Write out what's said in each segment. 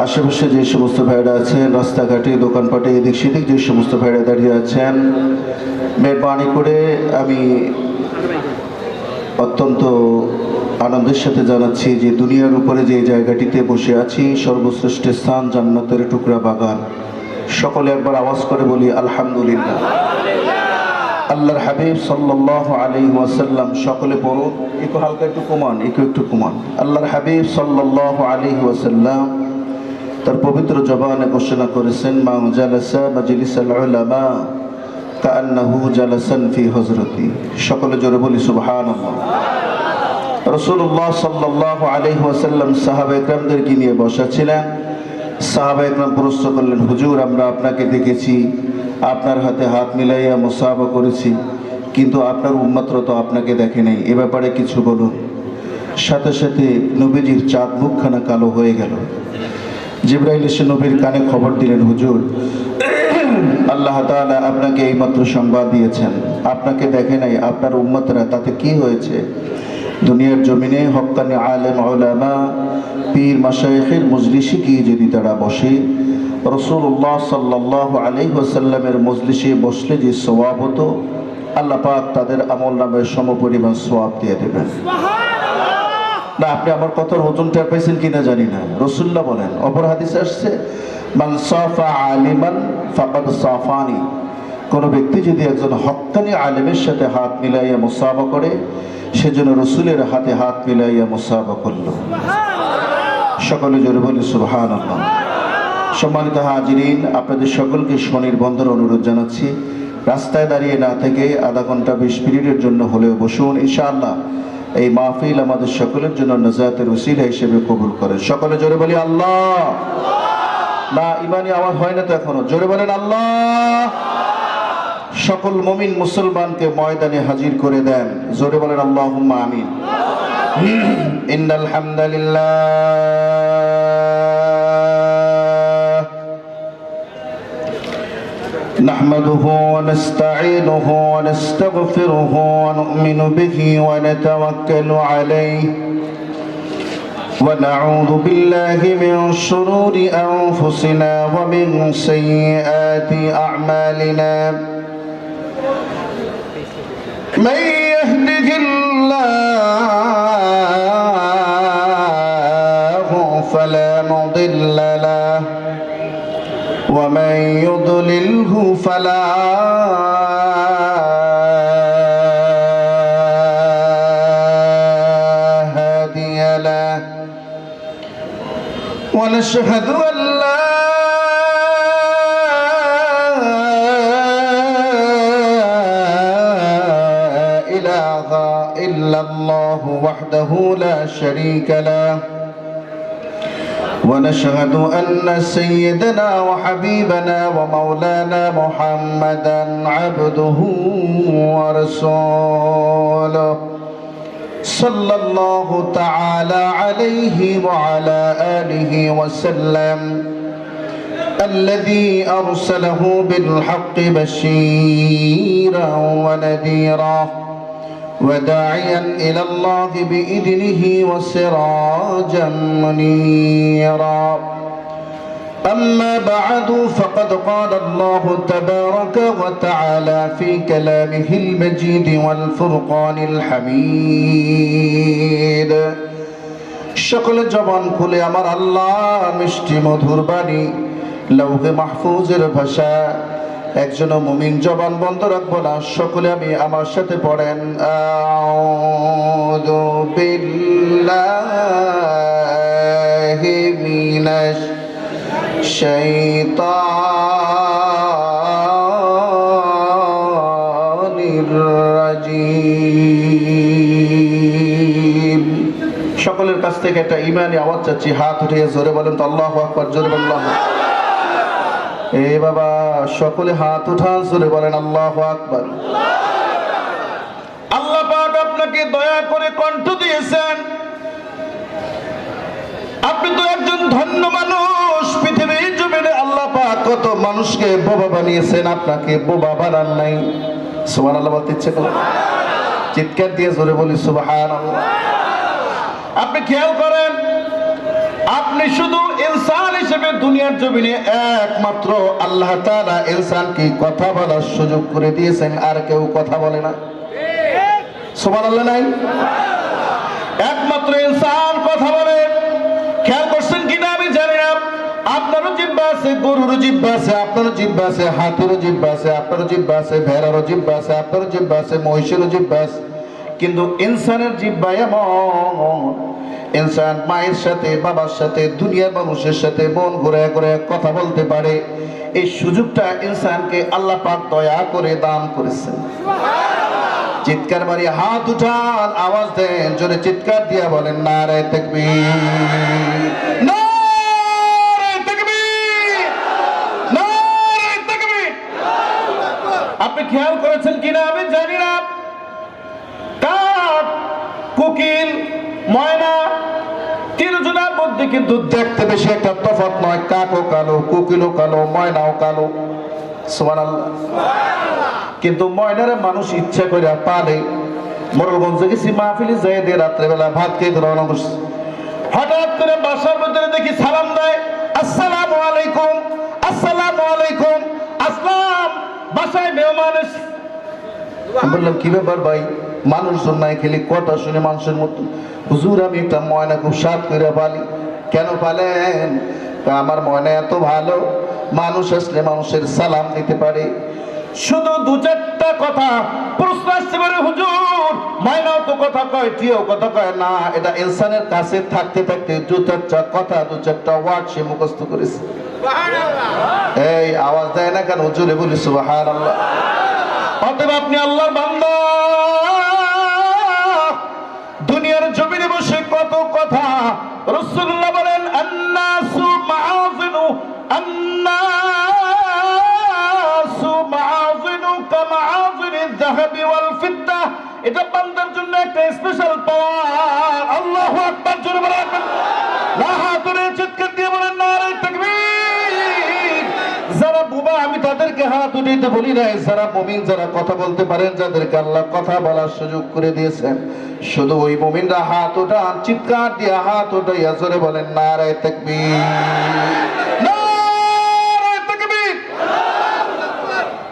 আশেপাশে যে সমস্ত ভাইরা আছেন, রাস্তাঘাটে দোকানপাটে এদিক সেদিক যে সমস্ত ভাইরা দাঁড়িয়ে আছেন, মেহরবানি করে আমি অত্যন্ত আনন্দের সাথে জানাচ্ছি যে দুনিয়ার উপরে যে জায়গাটিতে বসে আছি সর্বশ্রেষ্ঠ স্থান, জান্নাতের টুকরা বাগান। সকলে একবার আওয়াজ করে বলি আলহামদুলিল্লাহ। আল্লাহর হাবিব সাল্লাল্লাহু আলাইহি ওয়াসাল্লাম, সকলে পড়ুন, একটু হালকা একটু কমান, একটু কমান। আল্লাহর হাবিব সাল্লাল্লাহু আলাইহি ওয়াসাল্লাম তার পবিত্র জবানে ঘোষণা করেছেন, মান জালাসা মাজলিসাল উলামা কাআন্নাহু জালাসান ফি হযরতি। সকলে জোরে বলি সুবহানাল্লাহ। রাসূলুল্লাহ সাল্লাল্লাহু আলাইহি ওয়াসাল্লাম সাহাবা ইকরামদেরকে নিয়ে বসা ছিলেন। সাহাবা ইকরাম প্রশ্ন করলেন, হুজুর, আমরা আপনাকে দেখেছি, আপনার হাতে হাত মিলাইয়া মুসাফা করেছি, কিন্তু আপনার উম্মতরা তো আপনাকে দেখে নাই, এ ব্যাপারে কিছু বলুন। সাথে সাথে নবীজির চাঁদ মুখখানা কালো হয়ে গেল। জিবরাইল এসে নবীর কানে খবর দিলেন, হুজুর, আল্লাহ তাআলা আপনাকে এইমাত্র সংবাদ দিয়েছেন, আপনাকে দেখে নাই, আপনার উম্মতরা, তাতে কি হয়েছে? দুনিয়ার জমিনে হক্কানি আলেম উলামা পীর মাশায়েখের মজলিসে গিয়ে যদি তারা বসে, রাসূলুল্লাহ সাল্লাল্লাহু আলাইহি ওয়াসাল্লামের মজলিসে বসলে যে সওয়াব হতো, আল্লাহ পাক তাদের আমলনামায় সমপরিমাণ সওয়াব দিয়ে দেবেন। না, আপনি আমার কথার ওজনটা পাইছেন কিনা জানি না। রাসূলুল্লাহ বলেন, অপর হাদিসে আসছে, মান সাফা আলিমান ফাকাদ সাফানি। কোনো ব্যক্তি যদি একজন হক্কানি আলেমের সাথে হাত মিলাইয়া মুসাফা করে, সেজন্য রসুলের হাতে হাত মিলাইয়া মুসাফা করল। সকলে জোরে বলি সুবহানাল্লাহ। সম্মানিত হাজিরিন, আপনাদের সকলকে স্বনির্বন্ধের অনুরোধ জানাচ্ছি, রাস্তায় দাঁড়িয়ে না থেকে আধা ঘন্টা 20 মিনিটের জন্য হলেও বসুন। ইনশাআল্লাহ এই মাহফিল আমাদের সকলের জন্য নাজাতের উসিলা হিসেবে কবুল করেন। সকলে জোরে বলি আল্লাহ। না, ইমানি আওয়াজ হয় না তো এখনো, জোরে বলেন আল্লাহ। সকল মুমিন মুসলমানকে ময়দানে হাজির করে দেন, জোরে বলেন আল্লাহুম্মা আমিন। ইন্নাল হামদালিল্লাহ নাহমাদুহু ওয়া নাস্তাঈনুহু ওয়া নাস্তাগফিরুহু ওয়া নু'মিনু বিহি ওয়া নাতাওয়াক্কালু আলাইহি ওয়া নাউযু বিল্লাহি মিন শুরুরি আনফুসিনা ওয়া মিন সাইয়্যাতি আ'মালিনা। من يهده الله فلا مضل له ومن يضلله فلا هادي له ونشهد أن لا إلا الله وحده لا شريك له ونشهد أن سيدنا وحبيبنا ومولانا محمدا عبده ورسوله صلى الله تعالى عليه وعلى آله وسلم الذي أرسله بالحق بشيرا ونذيرا وداعيا إلى الله بإذنه وسراجا منيرا. أما بعد، فقد قال الله تبارك وتعالى في كلامه المجيد والفرقان الحميد। সকল জবান খুলে আমার আল্লাহ মিষ্টি মধুর বাণী লৌহে মাহফুজের ভাষা, একজন মুমিন জবান বন্ধ রাখবো না। সকলে আমি আমার সাথে পড়েন, আউযু বিল্লাহি মিনাশ শাইতানির রাজিম। সকলের কাছ থেকে একটা ঈমানি আওয়াজ চাচ্ছি, হাত উঠিয়ে জোরে বলেন তো আল্লাহু আকবার, জোরে বলেন আল্লাহু। এ বাবা, সকলে হাত উঠান, জোরে বলেন আল্লাহু আকবার। আল্লাহ পাক আপনাকে দয়া করে কণ্ঠ দিয়েছেন, আপনি তো একজন ধন্য মানুষ। পৃথিবীর জমিনে আল্লাহ পাক কত মানুষকে বোবা বানিয়েছেন, আপনাকে বোবা বানান নাই। সুবহানাল্লাহ বলতে ইচ্ছে করে, চিৎকার দিয়ে জোরে বলি সুবহানাল্লাহ। আপনি খেয়াল করেন, আপনি শুধু ইনসান দুনিয়ার জমিনে একমাত্র আল্লাহ তাআলা ইনসানকে কথা বলার সুযোগ করে দিয়েছেন, আর কেউ কথা বলে না। সুবহানাল্লাহ নাই? একমাত্র ইনসান কথা বলে। খেয়াল করছেন কিনা আমি জানি না। আপনারও জিহ্বা আছে, গরুরও জিহ্বা আছে, আপনারও জিহ্বা আছে, হাতিরও জিহ্বা আছে, আপনারও জিহ্বা আছে, ভেড়ারও জিহ্বা আছে, আপনারও জিহ্বা আছে, মহিষেরও জিহ্বা আছে। কিন্তু ইনসানের জিহ্বা এমন, ইনসান মায়ের সাথে, বাবার সাথে, দুনিয়ার মানুষের সাথে মন ঘুরে ঘুরে কথা বলতে পারে। এই সুযোগটা ইনসানকে আল্লাহ পাক দয়া করে দান করেছেন। চিৎকার মারি হাত উঠান, আওয়াজ দেন, জোরে চিৎকার দিয়া বলেন নারে তাকবীর, নারে তাকবীর, নারে তাকবীর। আপনি খেয়াল করেছেন কিনা আমি জানি না, কাক, কোকিল, ময়না, তিনজনের মধ্যে কিন্তু দেখতে বেশি একটা তফাৎ নয়। কাকও কালো, কোকিলও কালো, ময়নাও কালো। সুবহানাল্লাহ। কিন্তু ময়নারে মানুষ ইচ্ছা করে পালে। মোরলগঞ্জে গেছি মাহফিলে যাই দিয়ে রাত্রেবেলা ভাত খেয়ে রওনা করছি। হঠাৎ করে বাসার মধ্যে দেখি সালাম দেয়, আসসালামু আলাইকুম, আসসালামু আলাইকুম, আসসালাম, বাসায় মেহমান এসে। বললাম কি ব্যাপার ভাই, মানুষজন নাই, খেলি কথা শুনে মানুষের মতো। হুজুর আমি একটা ময়না খুব সাত করে পালি। কেন পালেন? আমার ময়না এত ভালো, মানুষ আসলে মানুষের সালাম দিতে পারে। শুধু দু চারটা কথা প্রশ্ন আসতে পারে, হুজুর ময়নাও তো কথা কয়, টিও কথা কয় না। এটা ইনসানের কাছে থাকতে থাকতে দু চারটা কথা, দু চারটা ওয়ার্ড সে মুখস্থ করেছে। এই আওয়াজ দেয় না কেন? জোরে বলি সুবহানাল্লাহ। অতএব আপনি আল্লাহর বান্দা, দুনিয়ার জমিনে বসে কত কথা। রাসূলুল্লাহ বলেন আন্নাসু মাআযিনু, আন্নাসু মাআযিনু কামাআযিনিয যাহাবি ওয়াল ফিদ্দা। এটা বান্দার জন্য একটা স্পেশাল পাওয়ার। আল্লাহু আকবার, জোরে বলেন না, হাতুরে চিৎকার দিয়ে বলেন নারে তাকবীর। যারা বুবা আমি তাদেরকে হাত উঠাইতে বলি নাই, যারা মুমিন, যারা কথা বলতে পারেন, যাদেরকে আল্লাহ কথা বলার সুযোগ করে দিয়েছেন, শুধু ওই মুমিনরা হাত উঠান, চিৎকার দিয়ে হাত উঠাইয়া জোরে বলেন নারে তাকবীর, নারে তাকবীর।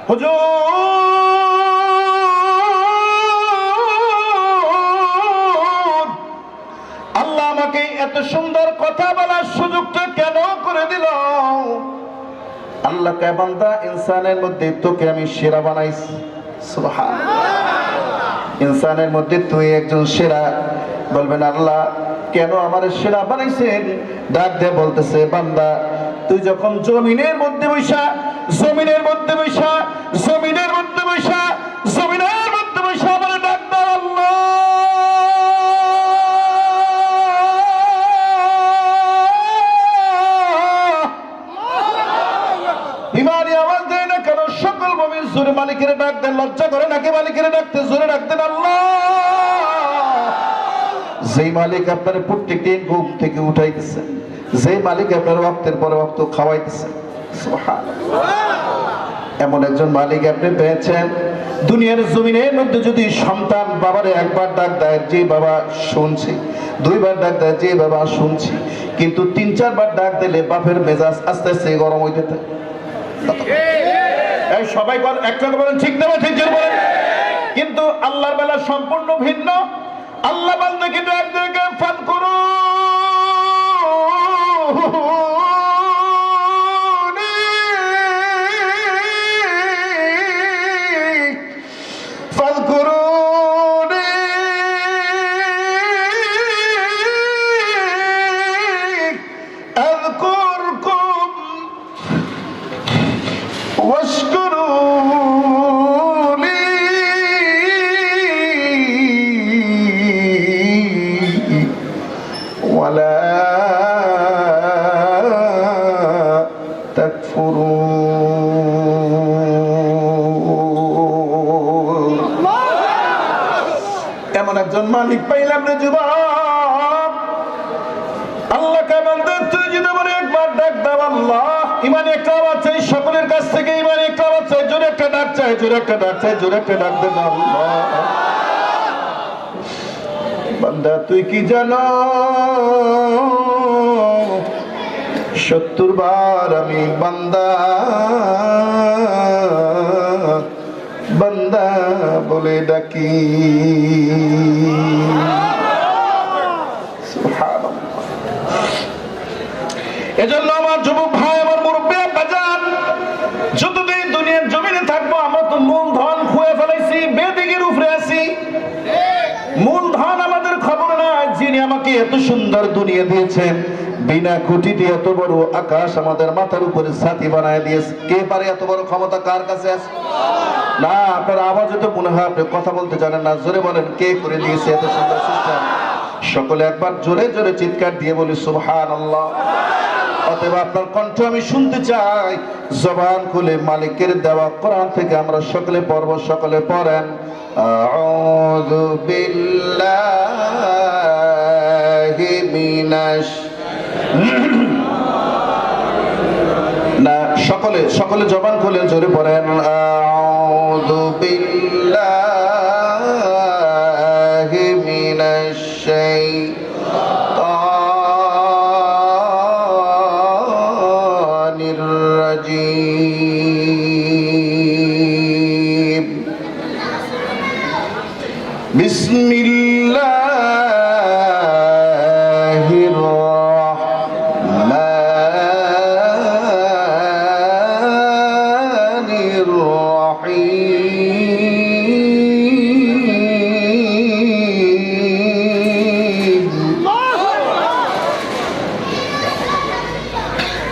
হুজুর আল্লাহ আমাকে এত সুন্দর কথা বলার সুযোগটা কেন করে দিল? আল্লাহ কয় বান্দা, ইনসানের মধ্যে তোকে আমি সেরা বানাইছি। সুবহানাল্লাহ। ইনসানের মধ্যে তুই একজন সেরা। বলবেন আল্লাহ কেন আমার সেরা বানাইছেন? ডাক দিয়ে বলতেছে, বান্দা তুই যখন জমিনের মধ্যে বৈশা, জমিনের মধ্যে বৈশা, জমিনের মধ্যে বৈশা, জমিনের মধ্যে বৈশা আমার ডাক দাও আল্লাহ, ইমানি আওয়াজ দেয় না কেন? সকল মুমিন জোরে মালিকের ডাক দেন। লজ্জা করে নাকি মালিকের ডাকতে? জোরে ডাক দেন আল্লাহ। যেই মালিক আপনার প্রত্যেকদিন ঘুম থেকে উঠাইতেছেন, যেই মালিক আপনার ওয়াক্তের পরে ওয়াক্ত খাওয়াইতেছেন, সুবহানাল্লাহ, এমন একজন মালিক আপনি পেয়েছেন। দুনিয়ার জমিনের মধ্যে যদি সন্তান বাবারে একবার ডাক দেয়, যে বাবা শুনছি, দুইবার ডাক দেয়, যে বাবা শুনছি, কিন্তু তিন চারবার ডাক দিলে বাপের মেজাজ আস্তে আস্তে গরম হইতে থাকে। সবাই একটা বলেন ঠিক না? ঠিক বলেন। কিন্তু আল্লাহর বেলা সম্পূর্ণ ভিন্ন। আল্লাহ বান্দাকে ডাক দিয়ে ফান করো, ফান করো, এমন একজন মালিক পাইলাম রে যুবক। আল্লাহ কে বলতে, তুই যদি আমার একবার ডাক দাও আল্লাহ, ইমানে একটা আওয়াজ চাই সকলের কাছ থেকে, ইমানে একটা আওয়াজ চাই, জোরে একটা ডাক চাই, জোরে একটা ডাক চাই, জোরে একটা ডাক দেন আল্লাহ। বান্দা তুই কি জানো? 70 বার আমি বান্দা বান্দা বলে ডাকি। এজন্য আমার যুবক ভাই, আমার মুরব্বী বাজান, যতদিন দুনিয়ার জমিনে থাকবো আমরা তো মূলধন খুঁয়ে ফেলাইছি, বেদিকের উপরে আছি। মূলধন আমাদের খবর নাই। যিনি আমাকে এত সুন্দর দুনিয়া দিয়েছেন, বিনা খুঁটিতে এত বড় আকাশ আমাদের মাথার উপরে ছাতি বানায় দিয়েছে, কে পারে? এত বড় ক্ষমতা কার কাছে আছে? না, আপনার আওয়াজে তো মনে হয় আপনি কথা বলতে জানেন না। জোরে বলেন, কে করে দিয়েছে এত সুন্দর সিস্টেম? সকলে একবার জোরে জোরে চিৎকার দিয়ে বলি সুবহানাল্লাহ। অতএব আপনার কণ্ঠ আমি শুনতে চাই। জবান খুলে মালিকের দেওয়া কোরআন থেকে আমরা সকলে পড়ব। সকলে পড়েন, আউযু বিল্লাহি মিনাশ। না, সকলে জবান খুলে জোরে পড়েন, আউযু বিল্লাহি মিনাশ শাইতানির রাজীম। বিসমিল্লাহির রাহমানির রাহিম।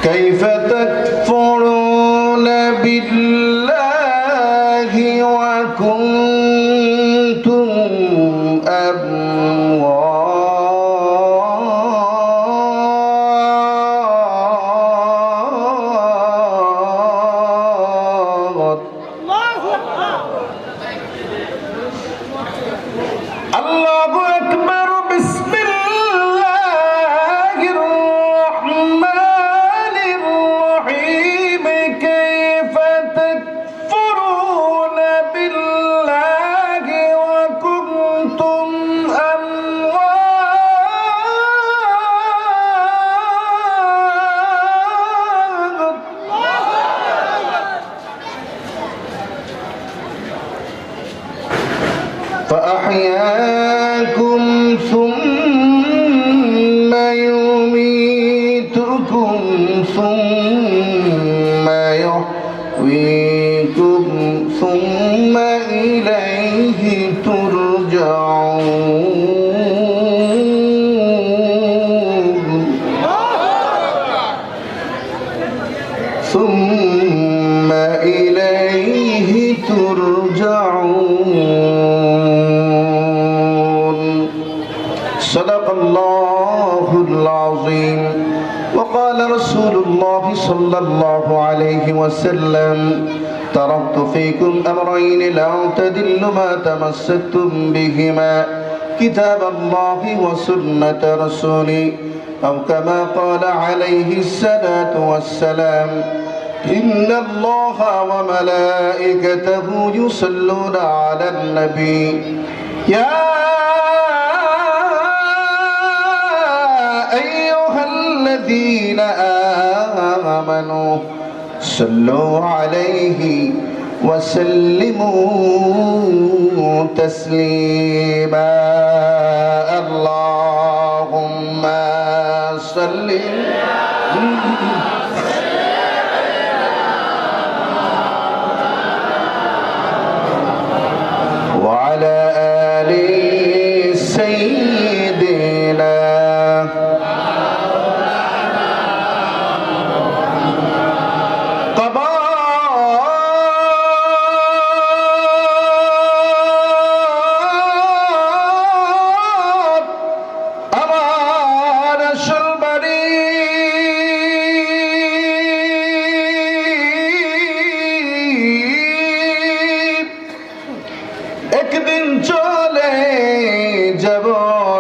কাইফা তাকফুরুনা বিল্লাহি ওয়া কুনতুম আমওয়াত। আল্লাহু আকবার। বিসমিল্লাহির রাহমানির রাহিম। কাইফা তাকফুরুনা বিল্লাহি ওয়া কুনতুম فأحياكم ثم يميتكم ثم يحييكم ثم إليه ترجعون ثم إليه ترجعون صدق الله العظيم وقال رسول الله صلى الله عليه وسلم تركت فيكم أمرين لن تضلوا ما تمسكتم بهما كتاب الله وسنة رسوله أو كما قال عليه الصلاة والسلام إن الله وملائكته يصلون على النبي يا أيها الذين آمنوا صلوا عليه وسلموا تسليما اللهم صل وعلى آل سيدنا একদিন চলে যাব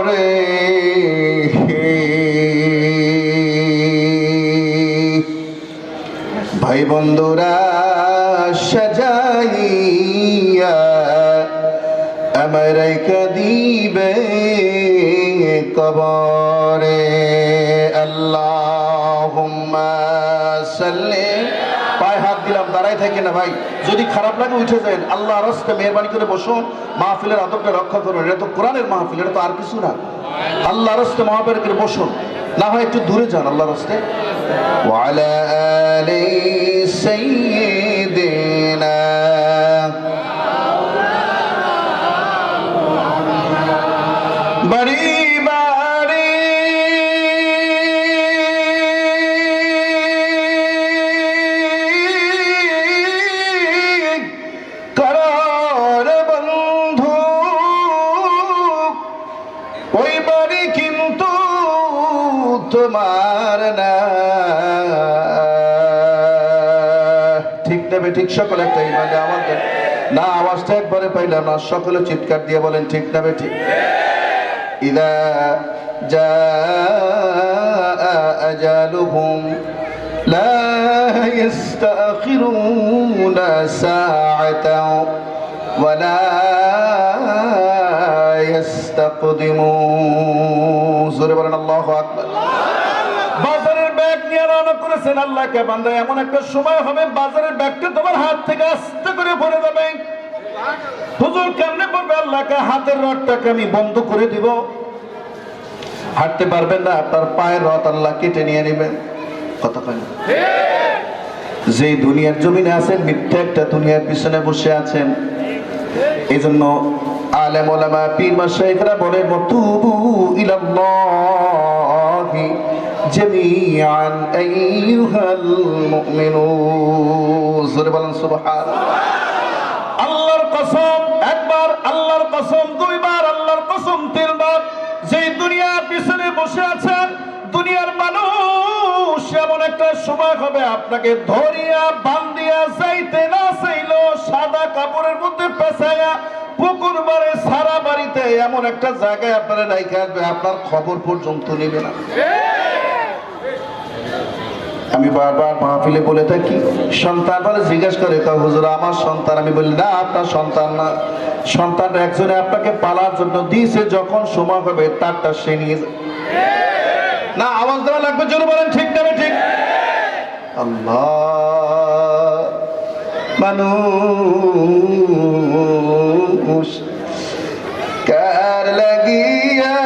রে ভাই বন্ধুরা সাজাইয়া আমার কাঁদিবে কবরে আল্লাহুম্মা সাল্লি। পায়ে হাত দিলাম, দাঁড়াই থাকি না ভাই, যদি খারাপ লাগে উঠে যান, আল্লাহর রাস্তায় মেহরবানি করে বসুন, মাহফিলের আদবটা রক্ষা করুন। এটা তো কোরআনের মাহফিল, এটা তো আর কিছু না। আল্লাহর রাস্তায় মহাপের করে বসুন, না হয় একটু দূরে যান আল্লাহর রাস্তায়। ওয়ালা আলি সাইয়্যিদিনা বাড়ি বাড়ি করার বন্ধু, ওই বাড়ি কিন্তু তোমার না। ঠিক নেবে ঠিক, সকলে একটা ইমানে আমাদের না, আওয়াজটা একবারে পাইলাম না, সকলে চিৎকার দিয়ে বলেন ঠিক নেবে ঠিক। ইদা জাআ আজালুহুম লা ইস্তাখিরুনা সাআতাও ওয়া লা ইস্তাকদিমুন। জোরে বলেন আল্লাহু আকবার। বাজারের ব্যাগ নিয়ে রওনা করেছেন আল্লাহকে বান্দা, এমন একটা সময় হবে বাজারের ব্যাগটা তোমার হাত থেকে আস্তে করে পড়ে যাবে। হুজুর কেমনে পড়বে? আল্লাহকে হাতের রডটাকে আমি বন্ধ করে দিব, হাঁটতে পারবেন না, আপনার পায়ের রড আল্লাহ কেটে নিয়ে নেবেন। কথা কয় না? যে দুনিয়ার জমিনে আছেন, মিথ্যা একটা দুনিয়ার পিছনে বসে আছেন। এই জন্য আলেম ওলামা পীর মাশায়েখরা বলেন তুবু ইলাল্লাহি জামিআন আইয়ুহাল মুমিনুন। জোরে বলেন সুবহানাল্লাহ। আল্লাহর কসম একবার, আল্লাহর কসম দুইবার, আল্লাহর কসম তিনবার। যে দুনিয়ার পিছনে বসে আছেন, দুনিয়ার মানুষ এমন একটা সময় হবে আপনাকে ধরিয়া বান্ধিয়া যাইতে না চাইলো সাদা কাপড়ের মধ্যে পেঁচাইয়া পুকুর মারে সারা বাড়িতে এমন একটা জায়গায় আপনারা রাইখে আসবে, আপনার খবর পর্যন্ত নেবে না। আমি বারবার মাহফিলে বলে থাকি, সন্তান বলে জিজ্ঞেস করে হুজুর আমার সন্তান, আমি বলি না আপনার সন্তান না, সন্তান একজনে আপনাকে পালার জন্য দিয়েছে, যখন সময় হবে তারটা সে নিয়ে না। আওয়াজ দেওয়া লাগবে, জোরে বলেন ঠিক না ঠিক। আল্লাহ মানুষ কার লাগিয়া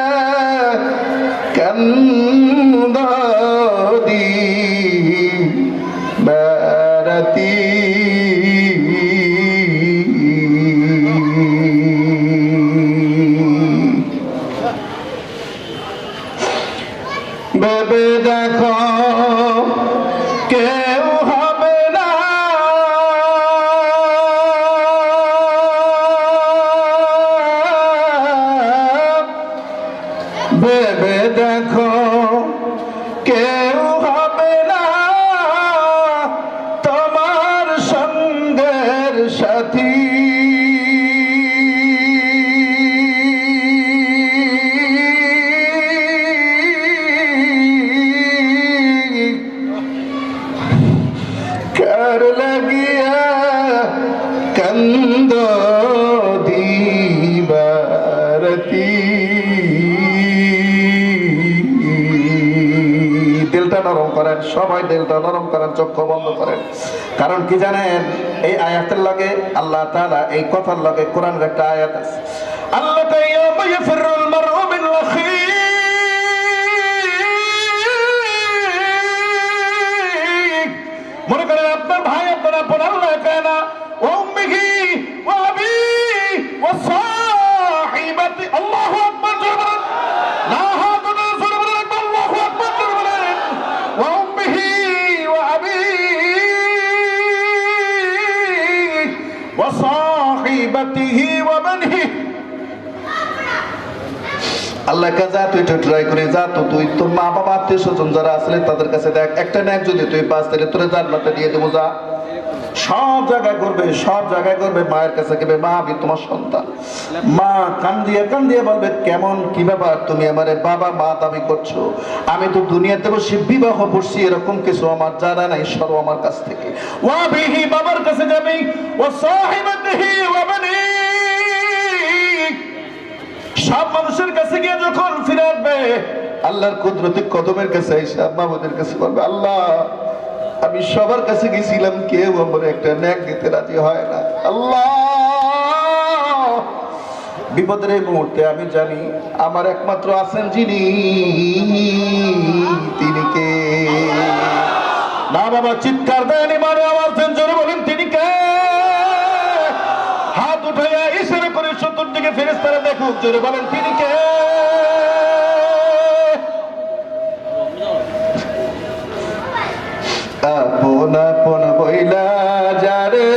কান্দি বারাতি ভেবে দেখো কেউ হবে না, ভেবে দেখো কেউ হবে না তোমার সঙ্গের সাথী। কার লাগিয়া কান্দ দিবারতি। দিলটা নরম করেন, সবাই দিলটা নরম করেন, চক্ষু বন্ধ করেন। কারণ কি জানেন, এই আয়াতের লগে আল্লাহ তাআলা, এই কথার লগে কোরআনের একটা আয়াত আছে। আল্লাহ ইয়াউমা ইয়াফিরুল মারউ মিন আখিহি, মনে করেন আপনার ভাই আপনার আপন, আল্লাহ কানা ওয়া উম্মিহি ওয়া আবিহি ওয়া সাহিবাতি। আল্লাহু আকবার। জোরে বলেন না হাত না, জোরে বলেন আল্লাহু আকবার। জোরে বলেন ওয়া উম্মিহি ওয়া আবিহি ওয়া সাহিবাতিহি ওয়া বানিহি। আল্লাহ কাজা তুই একটু ট্রাই করে যা, তো তুই তোর মা বাবা আত্মীয় স্বজন যারা আসলে তাদের কাছে দেখ, একটা নেক যদি তুই পাস তাহলে তোর জান্নাতে দিয়ে দেবো। যা সব জায়গায় করবে, সব জায়গায় করবে, মায়ের কাছে গেবে, মা আমি তোমার সন্তান। মা কান্দিয়ে কান্দিয়ে বলবে কেমন কি ব্যাপার, তুমি আমারে বাবা মা দাবি করছো, আমি তো দুনিয়াতে বসে বিবাহ করছি, এরকম কিছু আমার জানা নাই, সরো আমার কাছ থেকে। ওয়া বিহি বাবার কাছে যাবে, ওয়া সাহিবাতিহি ওয়া বানি, সব মানুষের কাছে গিয়ে যখন ফিরে আসবে আল্লাহর কুদরতি কদমের কাছে এসে মাহবুদের কাছে বলবে, আল্লাহ আমি সবার কাছে গেছিলাম, কেউ আমার একটা ন্যাক দিতে রাজি হয় না। আল্লাহ বিপদের এই মুহূর্তে আমি জানি আমার একমাত্র আছেন যিনি, তিনি কে? না বাবা, চিৎকার দেন, মানে আমার জোরে বলেন তিনি কে? হাত উঠাইয়া ইশারা করে চতুর্দিকে ফেরেশতারা দেখুক, জোরে বলেন তিনি কে? আপন আপন বইলা যারে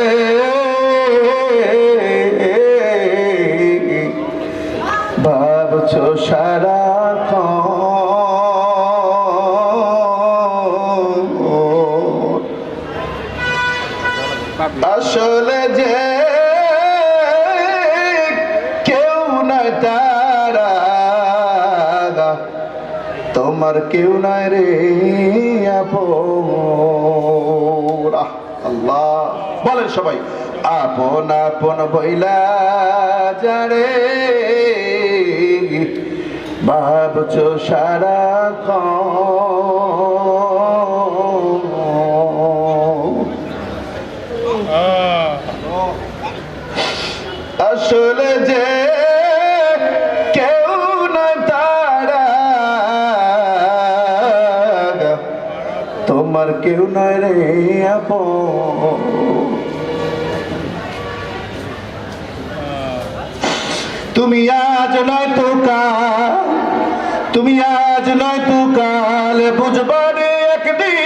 ভাবছো সারাক্ষণ, আসলে যে কেউ নাই তারা, তোমার কেউ নাই রে আপন। আল্লাহ বলেন সবাই, আপন আপন বইলা যারে ভাবছো সারাক্ষণ, আসলে যে কেউ না তারা, তোমার কেউ নয় রে আপন। তুমি আজ নয় তো কাল, তুমি আজ নয় তো কাল বুঝবা রে একদিন,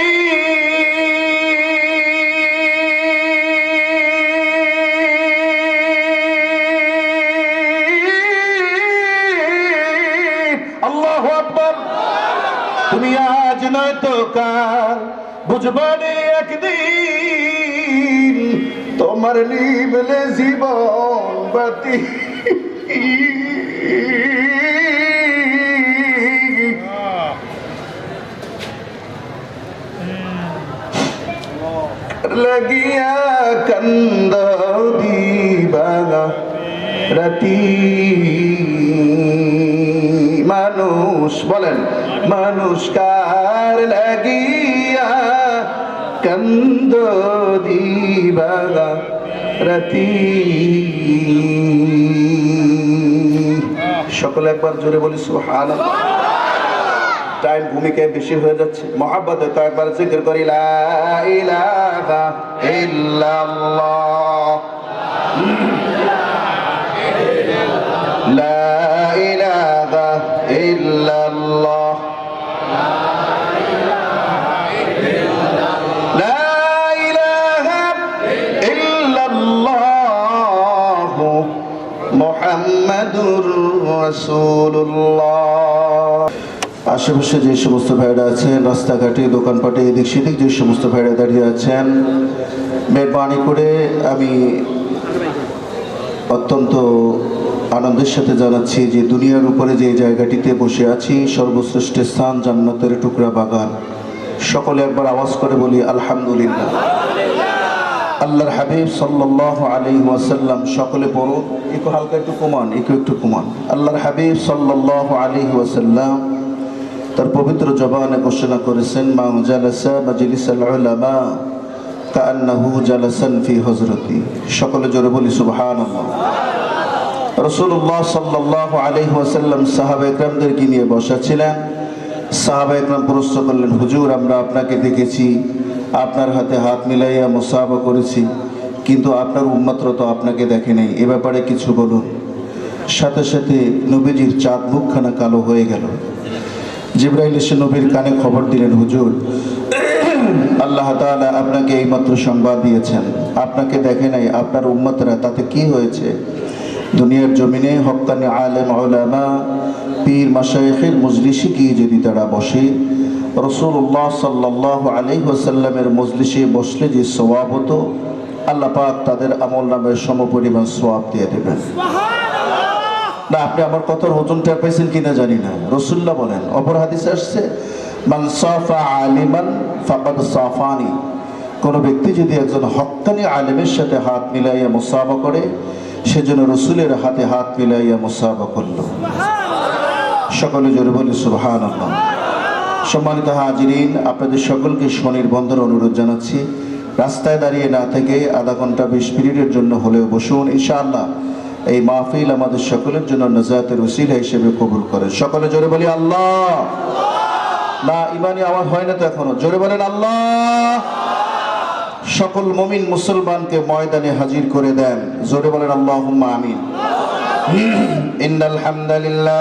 আল্লাহু আকবার। তুমি আজ নয় তো কাল বুঝবা রে একদিন, তোমার নিভলে জীবন বাতি, লাগিয়া কান্দ দিবাগা রাতি। মানুষ বলেন, মানুষ কার লাগিয়া কান্দ দিবাগা রাতি। সকলে একবার জোরে বলি সুবহানাল্লাহ। টাইম ভূমিকায় বেশি হয়ে যাচ্ছে, মহাব্বতে তো একবার জিকির করি, লা ইলাহা ইল্লাল্লাহ, লা ইলাহা ইল্লাল্লাহ, লা ইলাহা ইল্লাল্লাহ, মুহাম্মাদুর রাসূলুল্লাহ। আশেপাশে যে সমস্ত ভাইরা আছেন, রাস্তাঘাটে দোকানপাটে এদিক সেদিক যে সমস্ত ভাইরা দাঁড়িয়ে আছেন, মেহরবানি করে আমি অত্যন্ত আনন্দের সাথে জানাচ্ছি যে দুনিয়ার উপরে যে জায়গাটিতে বসে আছি, সর্বশ্রেষ্ঠ স্থান জান্নাতের টুকরা বাগান। সকলে একবার আওয়াজ করে বলি আলহামদুলিল্লাহ। আল্লাহর হাবিব সাল্লাল্লাহু আলাইহি ওয়াসাল্লাম, সকলে পড়ুন, একটু হালকা একটু কমান, একটু কমান। আল্লাহর হাবিব সাল্লাল্লাহু আলাইহি ওয়াসাল্লাম তার পবিত্র জবানে ঘোষণা করেছেন, মা জালাসা মাজলিসাল উলামা কাআন্নাহু জালাসান ফি হযরতি। সকলে জোরে বলি সুবহানাল্লাহ। রাসূলুল্লাহ সাল্লাল্লাহু আলাইহি ওয়াসাল্লাম সাহাবায়ে কেরামদেরকে নিয়ে বসা ছিলেন। সাহাবায়ে কেরাম প্রশ্ন করলেন, হুজুর আমরা আপনাকে দেখেছি, আপনার হাতে হাত মিলাইয়া মুসাফা করেছি, কিন্তু আপনার উম্মতরা তো আপনাকে দেখে নাই, এ ব্যাপারে কিছু বলুন। সাথে সাথে নবীজির চাঁদ মুখখানা কালো হয়ে গেল। জিবরাইল এসে নবীর কানে খবর দিলেন, হুজুর আল্লাহ তাআলা আপনাকে এইমাত্র সংবাদ দিয়েছেন, আপনাকে দেখে নাই, আপনার উম্মতরা, তাতে কি হয়েছে? দুনিয়ার জমিনে হক্কানি আলেম উলামা পীর মাশায়েখের মজলিসে গিয়ে যদি তারা বসে, রাসূলুল্লাহ সাল্লাল্লাহু আলাইহি ওয়াসাল্লামের মজলিসে বসলে যে সওয়াব হতো, আল্লাহ পাক তাদের আমলনামায় সমপরিমাণ সওয়াব দিয়ে দেবেন। না, আপনি আমার কথার ওজনটা পেয়েছেন কিনা জানি না। রাসূলুল্লাহ বলেন, অপর হাদিসে আসছে, মান সাফা আলিমান ফাকাদ সাফানি। কোনো ব্যক্তি যদি একজন হক্কানি আলেমের সাথে হাত মিলাইয়া মুসাফা করে, সেজন্য রাসূলের হাতে হাত মিলাইয়া মুসাফা করলো। সকলে জোরে বলি সুবহানাল্লাহ। সম্মানিত হাজিরিন, আপনাদের সকলকে শনির বন্দর অনুরোধ জানাচ্ছি, রাস্তায় দাঁড়িয়ে না থেকে আধা ঘন্টা 20 মিনিটের জন্য হলেও বসুন। ইনশাআল্লাহ এই মাহফিল আমাদের সকলের জন্য নাজাতের ওসিলা হিসেবে কবুল করেন। সকলে জোরে বলি আল্লাহ। না, ইমানি আওয়াজ হয় না তো এখনো, জোরে বলেন আল্লাহ। সকল মুমিন মুসলমানকে ময়দানে হাজির করে দেন, জোরে বলেন আল্লাহুম্মা আমিন। ইন্নাল হামদালিল্লাহ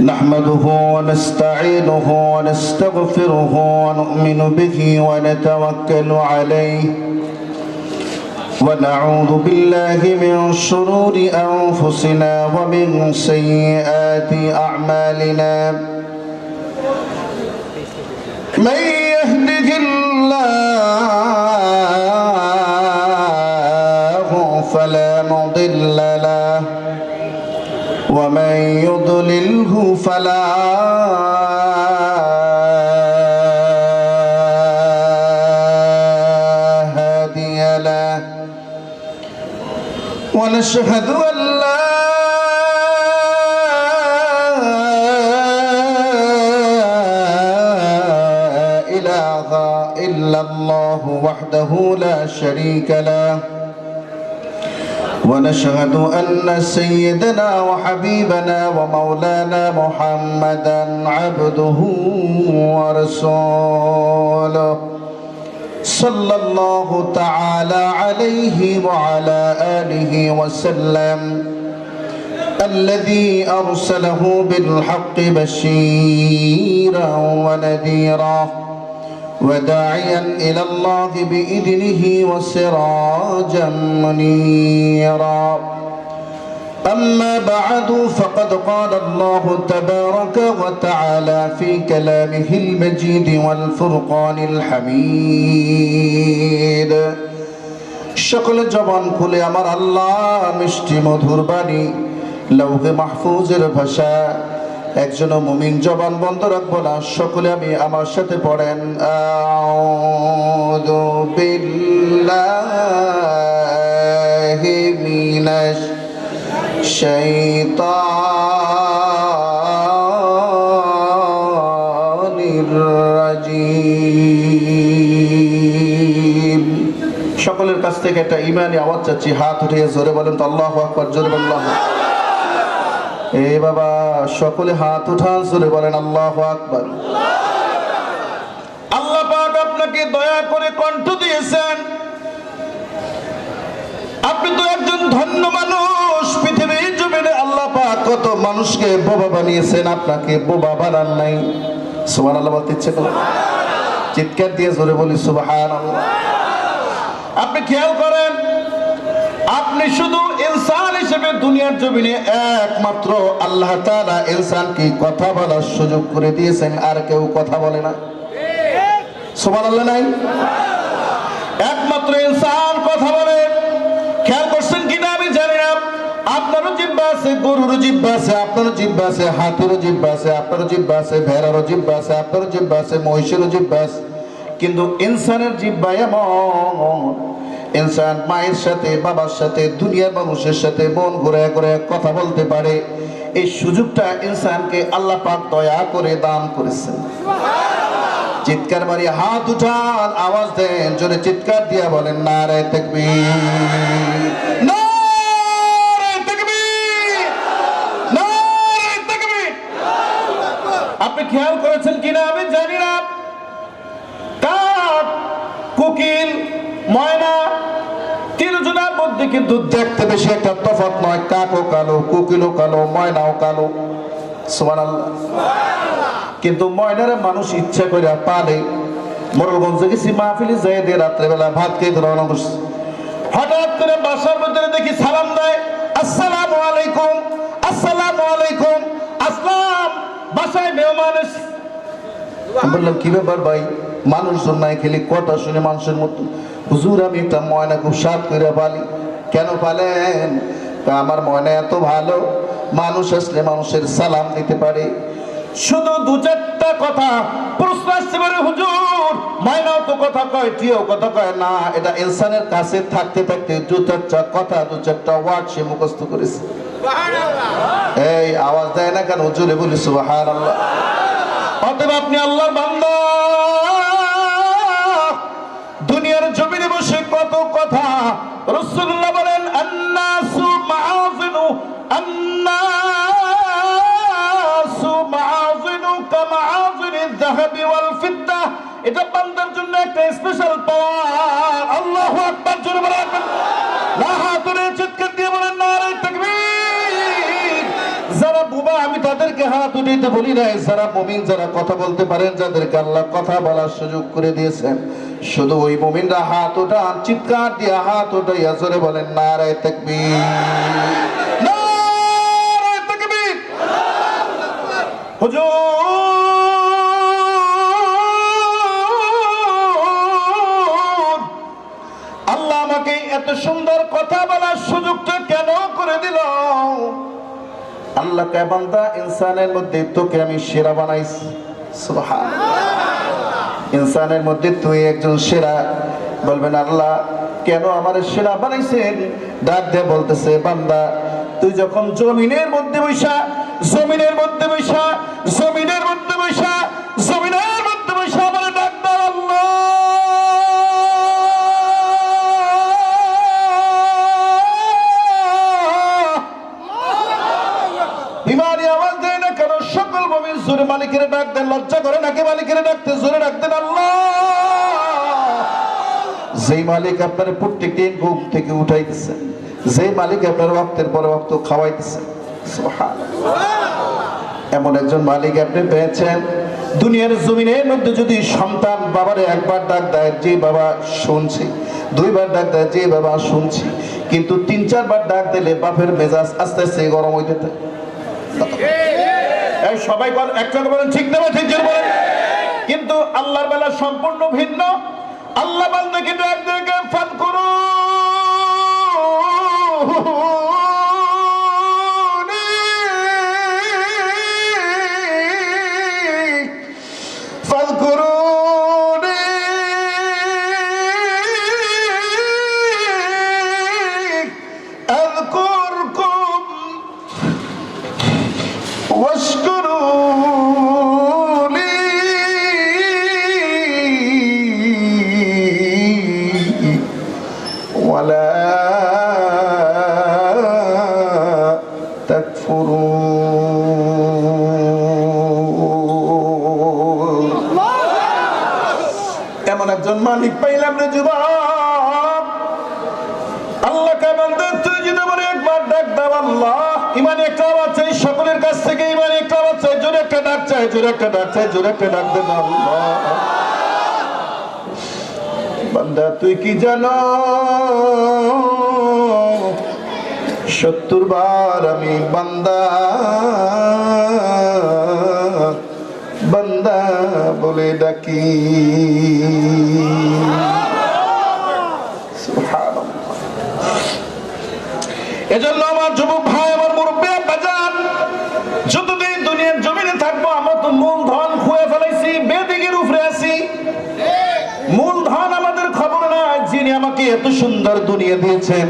নাহমাদুহু ওয়া নাস্তাঈনুহু ওয়া নাস্তাগফিরুহু ওয়া নু'মিনু বিহি ওয়া নাতাওয়াক্কালু আলাইহি ওয়া নাউযু বিল্লাহি মিন শুরুরি আনফুসিনা ওয়া মিন সাইয়্যাতি আ'মালিনা। من يهده الله فلا مضل له ومن يضلله فلا هادي له ونشهد أن لا إلا الله وحده لا شريك له ونشهد أن سيدنا وحبيبنا ومولانا محمدا عبده ورسوله صلى الله تعالى عليه وعلى آله وسلم الذي أرسله بالحق بشيرا ونذيرا وداعيا إلى الله بإذنه وسراجا منيرا. أما بعد فقد قال الله تبارك وتعالى في كلامه المجيد والفرقان الحميد. সকল জবান খুলে আমার আল্লাহ মিষ্টি মধুর বাণী লৌহে মাহফুজের ভাষা একজন মুমিন জবান বন্ধ রাখবো না। সকলে আমি আমার সাথে পড়েন, আউযু বিল্লাহি মিনাশ শাইতানির রাজিম। সকলের কাছ থেকে একটা ঈমানি আওয়াজ চাচ্ছি, হাত উঠিয়ে জোরে বলেন তো আল্লাহু আকবার, জোরে বলেন আল্লাহু আকবার। এ বাবা, সকলে হাত উঠান, জোরে বলেন আল্লাহু আকবার। আল্লাহ পাক আপনাকে দয়া করে কণ্ঠ দিয়েছেন, আপনি তো একজন ধন্য মানুষ। পৃথিবীর জমিনে আল্লাহ পাক কত মানুষকে বোবা বানিয়েছেন, আপনাকে বোবা বানান নাই। সুবহানাল্লাহ বলতে ইচ্ছে করে চিৎকার দিয়ে জোরে বলি সুবহানাল্লাহ। আপনি খেয়াল করেন, আপনি শুধু ইনসান হিসেবে দুনিয়ার জমিনে একমাত্র আল্লাহ তাআলা ইনসানকে কথা বলার সুযোগ করে দিয়েছেন, আর কেউ কথা বলে না। সুবহানাল্লাহ নাই? একমাত্র ইনসান কথা বলে। খেয়াল করছেন কিনা আমি জানি না। আপনারও জিহ্বা আছে, গরুরও জিহ্বা আছে, আপনারও জিহ্বা আছে, হাতিরও জিহ্বা আছে, আপনারও জিহ্বা আছে, ভেড়ারও জিহ্বা আছে, আপনারও জিহ্বা আছে, মহিষেরও জিহ্বা আছে। কিন্তু ইনসানের জিহ্বা এমন, ইনসান মায়ের সাথে, বাবার সাথে, দুনিয়ার মানুষের সাথে মন ঘুরে ঘুরে কথা বলতে পারে। এই সুযোগটা ইনসানকে আল্লাহ পাক দয়া করে দান করেছেন। চিৎকার মারি হাত উঠান, আওয়াজ দেন, জোরে চিৎকার দিয়া বলেন নারে তাকবীর, নারে তাকবীর, নারে তাকবীর। আপনি খেয়াল করেছেন কিনা আমি জানি না, কাক, কোকিল, ময়না, তিনজনের মধ্যে কিন্তু দেখতে বেশি একটা তফাৎ নয়। কাকও কালো, কোকিলও কালো, ময়নাও কালো। সুবহানাল্লাহ। কিন্তু ময়নারে মানুষ ইচ্ছা করে পালে। মোরলগঞ্জে গেছি মাহফিলে যাই দিয়ে রাত্রেবেলা ভাত খেয়ে রওনা করছি। হঠাৎ করে বাসার মধ্যে দেখি সালাম দেয়, আসসালামু আলাইকুম, আসসালামু আলাইকুম। আসলাম, বাসায় মেহমান এসে। বললাম কি ব্যাপার ভাই, মানুষজন নাই, খেলি কথা শুনে মানুষের মতো। হুজুর আমি একটা ময়না খুব সাত করে পালি। কেন পালেন? আমার ময়না এত ভালো, মানুষ আসলে মানুষের সালাম দিতে পারে, শুধু দু চারটা কথা প্রশ্ন আসতে পারে, হুজুর মায়নাও তো কথা কয়, টিও কথা কয় না। এটা ইনসানের কাছে থাকতে থাকতে দু চারটা কথা, দু চারটা ওয়ার্ড সে মুখস্থ করেছে। এই আওয়াজ দেয় না কেন? হুজুরে বলি সুবহানাল্লাহ। অতএব আপনি আল্লাহর বান্দা, দুনিয়ার জমিনে বসে কত কথা। রাসূলুল্লাহ বলেন আন্নাসু মাআযিনু, আন্নাসু মাআযিনু কামাআযিনিয যাহাবি ওয়াল ফিদ্দা। এটা বান্দার জন্য একটা স্পেশাল পাওয়ার। আল্লাহু আকবার জোরে বলেন, লা হাতুরে চিৎকার দিয়ে বলেন নারে তাকবীর। যারা বুবা আমি তাদেরকে হাত উঠাইতে বলি নাই, যারা মুমিন, যারা কথা বলতে পারেন, যাদেরকে আল্লাহ কথা বলার সুযোগ করে দিয়েছেন, শুধু ওই মুমিনরা হাত উঠান, চিৎকার দিয়ে হাত উঠাইয়া জোরে বলেন নারে তাকবীর, নারে তাকবীর। হুজুর আল্লাহ আমাকে এত সুন্দর কথা বলার সুযোগটা কেন করে দিল? আল্লাহ কে বান্দা, ইনসানের মধ্যে তোকে আমি সেরা বানাইছি। সুবহানাল্লাহ। ইনসানের মধ্যে তুই একজন সেরা। বলবেন আল্লাহ কেন আমার সেরা বানাইছেন? ডাক দিয়ে বলতেছে, বান্দা তুই যখন জমিনের মধ্যে বৈশা, জমিনের মধ্যে বৈশা, জমিনের মধ্যে বৈশা, জমিনের মধ্যে বৈশা আমার ডাক দাও আল্লাহ, বিমারি আওয়াজ দেয় না কেন? সকল মুমিন জোরে মালিকের ডাক দেন। লজ্জা করে নাকি মালিকের ডাকতে? জোরে ডাক দেন আল্লাহ। যেই মালিক আপনার প্রত্যেকদিন ঘুম থেকে উঠাইতেছেন, যেই মালিক আপনার ওয়াক্তের পরে ওয়াক্ত খাওয়াইতেছেন, সুবহানাল্লাহ, এমন একজন মালিক আপনি পেয়েছেন। দুনিয়ার জমিনের মধ্যে যদি সন্তান বাবারে একবার ডাক দেয়, যে বাবা শুনছি, দুইবার ডাক দেয়, যে বাবা শুনছি, কিন্তু তিন চারবার ডাক দিলে বাপের মেজাজ আস্তে আস্তে গরম হইতে থাকে। এই সবাই একটা বলেন ঠিক না? ঠিক জোরে বলেন। কিন্তু আল্লাহর বেলা সম্পূর্ণ ভিন্ন। আল্লাহ বান্দাকে ডাক দিয়ে ফাত করো, ফাত করো, আযকুরকুম ওয়াশকুরুনি ওয়ালা তাকফুরুন। এমন একজন মালিক পাইলাম রে যুবক। আল্লাহ কে বান্দা তুই যদি বলে একবার ডাক দাও আল্লাহ, ইমানে একটা আওয়াজ চাই সকলের কাছ থেকে, ইমানে একটা আওয়াজ চাই, জোরে একটা ডাক চাই, জোরে একটা ডাক চাই, জোরে একটা ডাক দেন আল্লাহ। বান্দা তুই কি জানো 70 বার আমি বান্দা বান্দা বলে ডাকি। এজন্য আমার যুবক ভাই, আমার মুরব্বী বাজান, যতদিন দুনিয়ার জমিনে থাকবো আমরা তো মূলধন খুঁয়ে ফেলাইছি, বেদিকের উপরে আছি। মূলধন আমাদের খবর নাই। যিনি আমাকে এত সুন্দর দুনিয়া দিয়েছেন,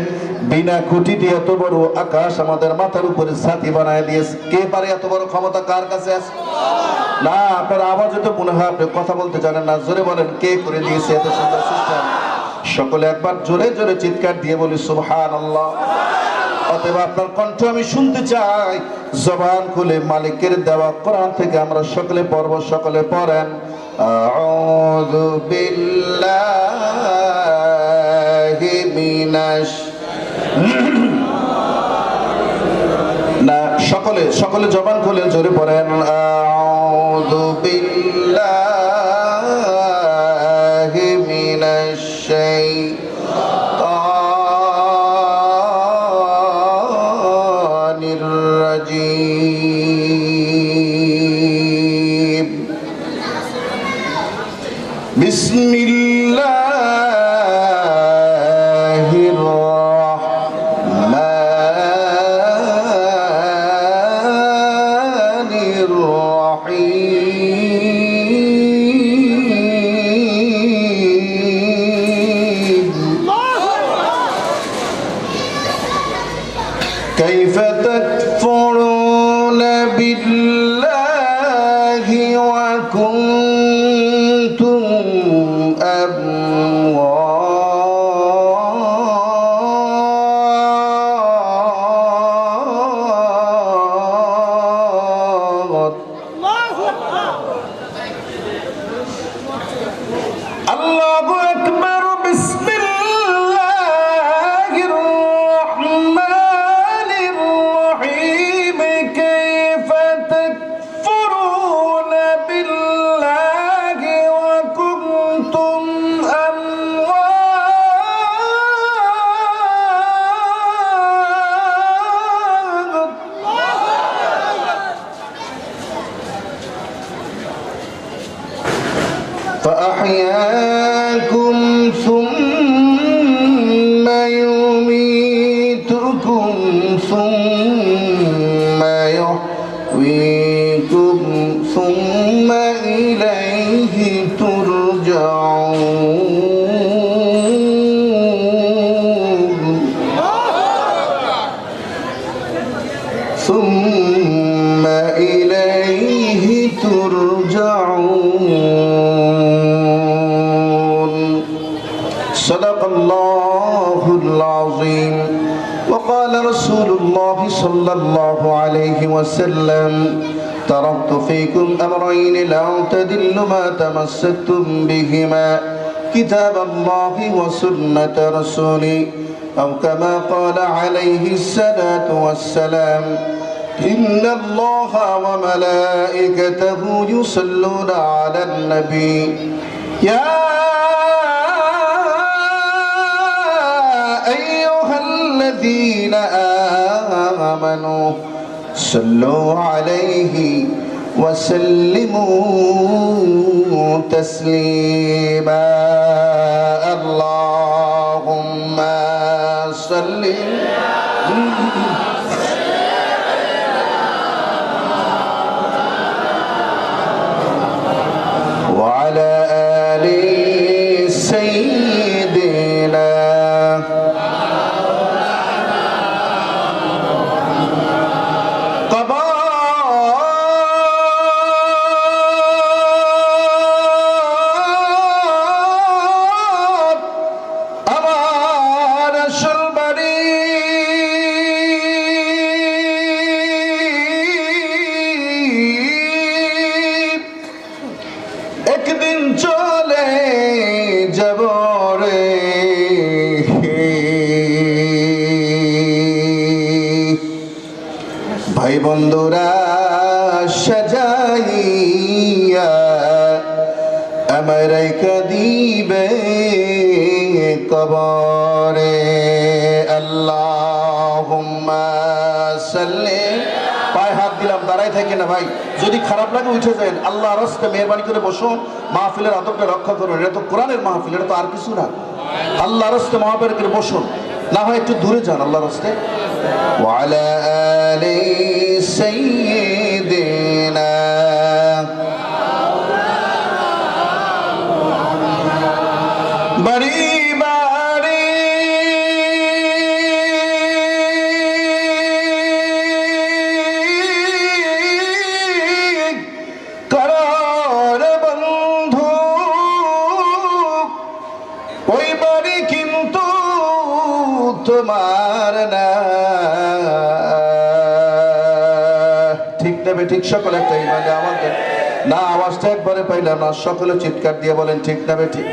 বিনা খুঁটিতে এত বড় আকাশ আমাদের মাথার উপরে ছাতি বানায় দিয়েছে, কে পারে? এত বড় ক্ষমতা কার কাছে আছে? না, আপনার আওয়াজে তো মনে হয় আপনি কথা বলতে জানেন না। জোরে বলেন, কে করে দিয়েছে এত সুন্দর সিস্টেম? সকলে একবার জোরে জোরে চিৎকার দিয়ে বলি সুবহানাল্লাহ। অতএব আপনার কণ্ঠ আমি শুনতে চাই। জবান খুলে মালিকের দেওয়া কোরআন থেকে আমরা সকলে পড়ব। সকলে পড়েন, আউযু বিল্লাহি মিনাশ, না সকলে সকলে জবান খুলে জোরে পড়েন, আউযু বিল্লাহি মিনাশ শাইতানির রাজীম। বিসমিল্লাহির রাহমানির রাহিম। আল্লাহু আকবার। বিসমিল্লাহির রহমানির রহিম। কাইফা তাকফুরুনা বিল্লাহি ওয়া কুনতুম فأحياكم ثم يميتكم ثم يحييكم ثم إليه ترجعون ثم إليه ترجعون صدق الله العظيم وقال رسول الله صلى الله عليه وسلم تركت فيكم أمرين لا تضلوا ما تمسكتم بهما كتاب الله وسنة رسوله أو كما قال عليه الصلاة والسلام إن الله وملائكته يصلون على النبي يا أيها الذين آمنوا صلوا عليه وسلموا تسليما اللهم صل وعلى آل سيدنا একদিন চলে যাব রে ভাই বন্ধুরা সাজাইয়া আমারে কাঁদিবে কবরে আল্লাহুম্মা সাল্লি। পায়ে হাত দিলাম, দাঁড়াই থাকে না ভাই, যদি খারাপ লাগে উঠে যায়। আল্লাহ রাস্তে মেহরবানি করে বসুন, মাহফিলের আদবটা রক্ষা করুন। এটা তো কোরআনের মাহফিল, এটা তো আর কিছু না। আল্লাহ রাস্তে মহাবের করে বসুন, না হয় একটু দূরে যান আল্লাহ রাস্তে। ওয়ালা আলি সাইয়্যিদিনা বাড়ি বাড়ি করার বন্ধু ওই বাড়ি কিন্তু তোমার না। ঠিক নেবে ঠিক সকলে একটা ইমানে আমাদের না, আওয়াজটা একবারে পাইলাম না, সকলে চিৎকার দিয়ে বলেন ঠিক নেবে ঠিক।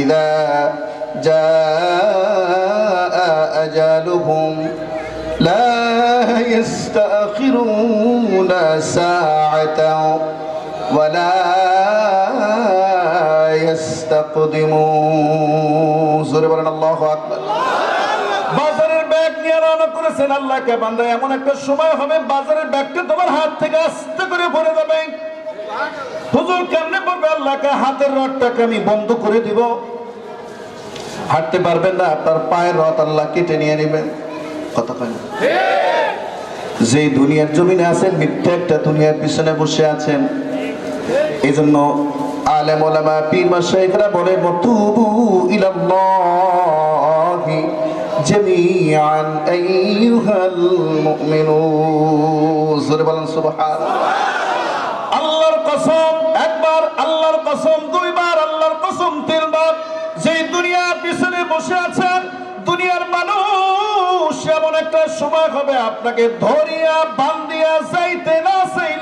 إذا جاء أجلهم لا يستأخرون ساعة ولا يستقدمون জোরে বলেন আল্লাহু আকবার। বাজারের ব্যাগ নিয়ে রওনা করেছেন আল্লাহকে বান্দা, এমন একটা সময় হবে বাজারের ব্যাগটা তোমার হাত থেকে আস্তে করে পড়ে যাবে। হুজুর কেমনে পড়বে? আল্লাহকে হাতের রডটাকে আমি বন্ধ করে দিব, হাঁটতে পারবেন না, আপনার পায়ের রড আল্লাহ কেটে নিয়ে নেবেন। কথা কয় না? যে দুনিয়ার জমিনে আছেন মিথ্যা একটা দুনিয়ার পিছনে বসে আছেন। এই জন্য আলেম ওলামা পীর মাশায়েখরা বলে মতুবু ইলাল্লাহি জামিআন আইয়ুহাল মুমিনুন। জোরে বলেন সুবহানাল্লাহ। আল্লাহর কসম একবার, আল্লাহর কসম দুইবার, আল্লাহর কসম তিনবার। যে দুনিয়ার পিছনে বসে আছেন দুনিয়ার মানুষ, এমন একটা সময় হবে আপনাকে ধরিয়া বান্ধিয়া যাইতে না চাইলে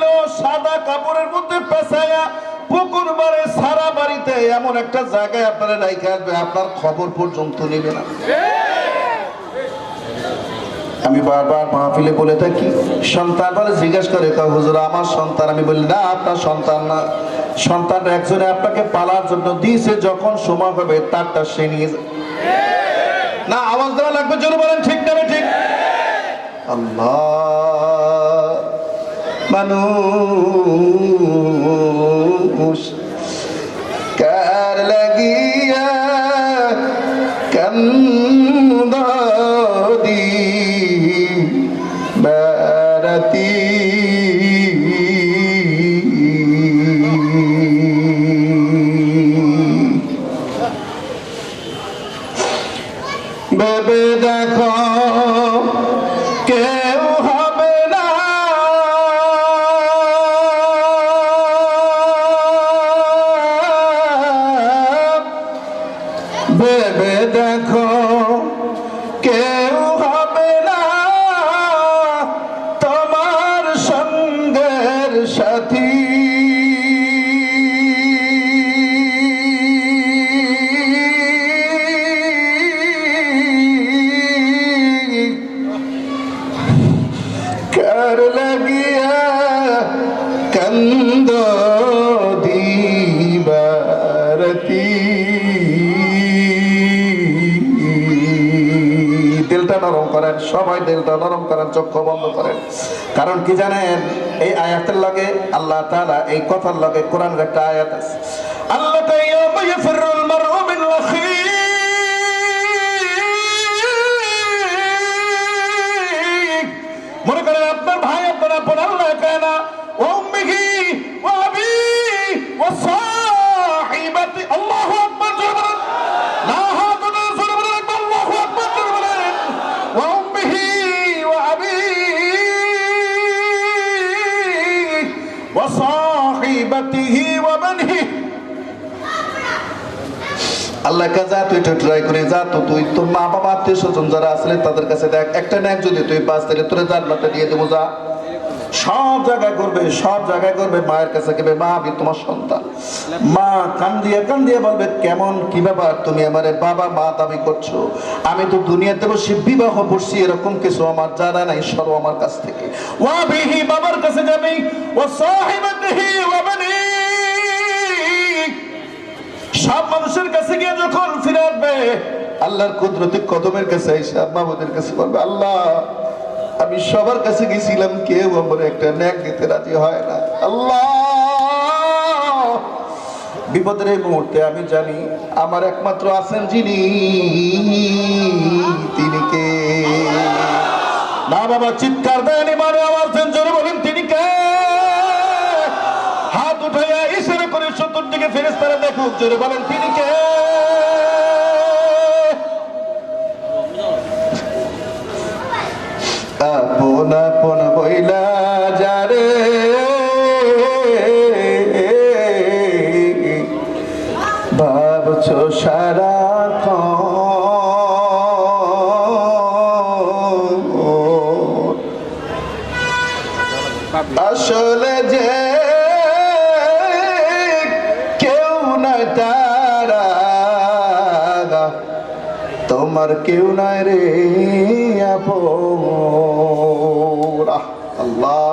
কাপড়ের মধ্যে পেঁচাইয়া পুকুর মারে সারা বাড়িতে এমন একটা জায়গায় আপনারা রাইখে আসবে, আপনার খবর পর্যন্ত নেবে না। আমি বারবার মাহফিলে বলে থাকি, সন্তান বলে জিজ্ঞাসা করে হুজুর আমার সন্তান, আমি বলি না আপনার সন্তান না, সন্তান একজনে আপনাকে পালার জন্য দিয়েছে, যখন সময় হবে তারটা সে নিয়ে যাবে। না আওয়াজ দেওয়া লাগবে, জোরে বলেন ঠিক না ঠিক? আল্লাহ, মানুষ কার লাগিয়া কান্দি বারাতি ভেবে দেখো কেউ হবে না, ভেবে দেখো কেউ হবে না তোমার সঙ্গের সাথী। কার লাগিয়া কান্দ দিবারতি। দিলটা নরম করেন সবাই, দিলটা নরম করেন, চক্ষু বন্ধ করেন। কারণ কি জানেন, এই আয়াতের লগে আল্লাহ তাআলা এই কথার লগে কোরআনের একটা আয়াত আছে, আল্লাহ ইয়াউমা ইয়াফিরুল মারউ মিন আখি। মনে করেন আপনার ভাই আপনার আপন, আল্লাহ কয় না ওয়া উম্মিহি ওয়া আবি ওয়া সাহিবাতি। আল্লাহু আকবার, জোরে বলেন লা হাওলা জোরে বলেন আল্লাহু আকবার, জোরে বলেন ওয়া উম্মিহি ওয়া আবি ওয়া সাহিবাতিহি ওয়া বানিহি। আল্লাহ কাজা তুই একটু ট্রাই করে যা তো, তুই তোর মা বাবা আত্মীয় স্বজন যারা আসলে তাদের কাছে দেখ, একটা নেক যদি তুই পাস তাহলে তোর জান্নাতে দিয়ে দেবো। যা সব জায়গায় করবে, সব জায়গায় করবে, মায়ের কাছে গেবে, মা আমি তোমার সন্তান। মা কান্দিয়ে কান্দিয়ে বলবে কেমন কি ব্যাপার, তুমি আমারে বাবা মা দাবি করছো, আমি তো দুনিয়াতে বসে বিবাহ করছি, এরকম কিছু আমার জানা নাই, সরো আমার কাছ থেকে। ওয়া বিহি বাবার কাছে যাবে, ওয়া সাহিবাতিহি ওয়া বানি, সব মানুষের কাছে গিয়ে যখন ফিরে আসবে আল্লাহর কুদরতি কদমের কাছে এসে মাহবুদের কাছে বলবে আল্লাহ আমি সবার কাছে গেছিলাম, কেউ আমার একটা ন্যাক দিতে রাজি হয় না। আল্লাহ বিপদের এই মুহূর্তে আমি জানি আমার একমাত্র আছেন যিনি, তিনি কে? না বাবা চিৎকার দেন, মানে আওয়াজ দেন, জোরে বলেন তিনি কে? হাত উঠাইয়া ইশারা করে চতুর্দিকে ফেরেশতারা দেখুক, জোরে বলেন তিনি কে? আপন আপন বইলা যারে ভাবছো সারাক্ষণ, আসলে যে কেউ নাই তারা, তোমার কেউ নাই রে আপন। আল্লাহ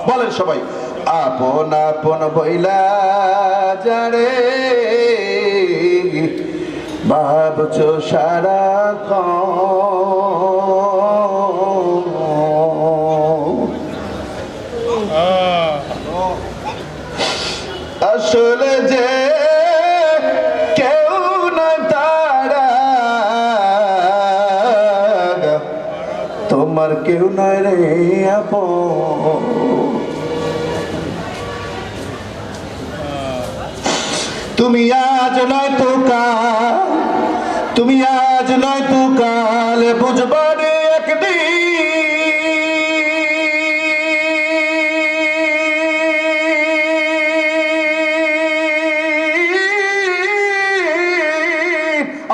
বলেন সবাই, আপন আপন বইলা যারে ভাবছো সারাক্ষণ, আসলে যে কেউ না তারা, তোমার কেউ নয় রে আপন। তুমি আজ নয় তো কাল, তুমি আজ নয় তো কাল বুঝবা রে একদিন,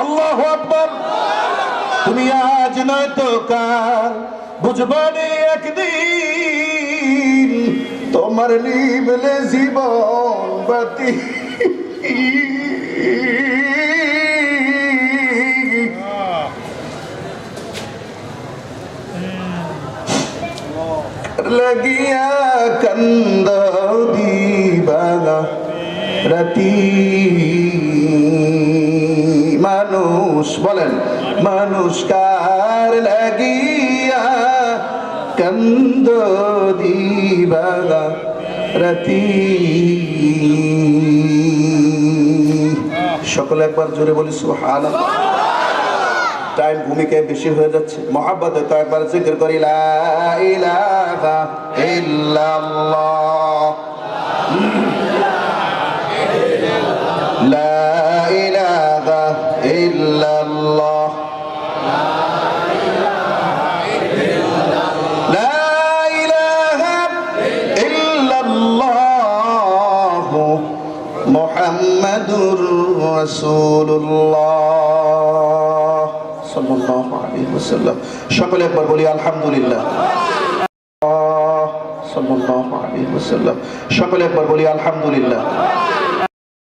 আল্লাহু আকবার। তুমি আজ নয় তো কাল বুঝবা রে একদিন, তোমার নিবলে জীবন বাতি লাগিয়া কান্দ দিবাগা রাতি মানুষ বলেন মানুষ কার লাগিয়া কান্দ দিবাগা রাতি সকলে একবার জোরে বলি সুবহানাল্লাহ। টাইম ভূমিকায় বেশি হয়ে যাচ্ছে, মহাব্বতে তো একবার জিকির করি লা ইলাহা ইল্লাল্লাহ লা ইলাহা ইল্লাল্লাহ লা ইলাহা ইল্লাল্লাহ মুহাম্মাদুর রাসূলুল্লাহ সাল্লাল্লাহু আলাইহি ওয়াসাল্লাম। সকলে একবার বলি আলহামদুলিল্লাহ। সাল্লাল্লাহু আলাইহি ওয়াসাল্লাম। সকলে একবার বলি আলহামদুলিল্লাহ।